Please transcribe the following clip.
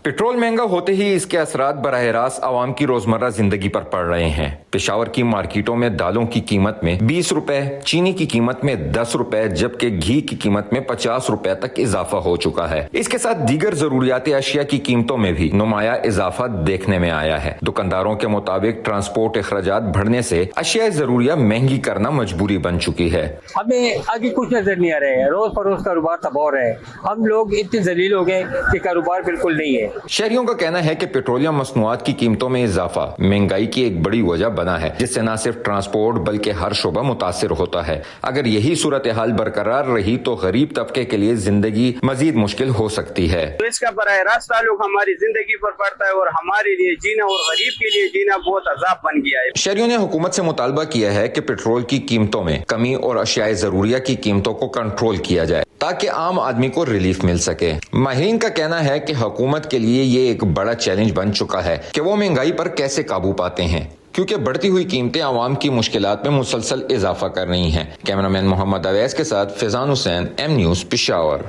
Petrol महंगा होते ही इसके असरात बराह रास्त आवाम की रोजमर्रा जिंदगी पर पड़ रहे हैं। पेशावर की मार्केटों में दालों की कीमत में 20 रुपए, चीनी की कीमत में 10 रुपए, जबकि घी की कीमत में 50 रुपए तक इजाफा हो चुका है। इसके साथ दीगर जरूरियाती अशिया की कीमतों में भी नुमाया इजाफा देखने में आया है। दुकानदारों के मुताबिक ट्रांसपोर्ट अखराजात बढ़ने से अशिया जरूरिया महंगी करना मजबूरी बन चुकी है। हमें आगे कुछ नजर नहीं आ रहा है, रोज फरोज कारोबार तबाह हो रहा है, हम लोग इतने जलील हो गए कि कारोबार बिल्कुल नहीं है। शहरियों का कहना है कि पेट्रोलियम मसनूआत की कीमतों में इजाफा महंगाई की एक बड़ी वजह बना है, जिससे न सिर्फ ट्रांसपोर्ट बल्कि हर शोबा मुतासिर होता है। अगर यही सूरत हाल बरकरार रही तो गरीब तबके के लिए जिंदगी मजीद मुश्किल हो सकती है। तो इसका बराह रास्त ताल्लुक हमारी जिंदगी पर पड़ता है और हमारे लिए जीना और गरीब के लिए जीना बहुत अजाब बन गया है। शहरियों ने हुकूमत से मुतालबा किया है कि पेट्रोल की कीमतों में कमी और अशियाए जरूरिया की कीमतों को कंट्रोल किया जाए ताकि आम आदमी को रिलीफ मिल सके। माहिरीन का कहना है कि हुकूमत के लिए ये एक बड़ा चैलेंज बन चुका है कि वो महंगाई पर कैसे काबू पाते हैं, क्योंकि बढ़ती हुई कीमतें आवाम की मुश्किलात में मुसलसल इजाफा कर रही हैं। कैमरामैन मोहम्मद अवैस के साथ फैजान हुसैन, एम न्यूज़, पेशावर।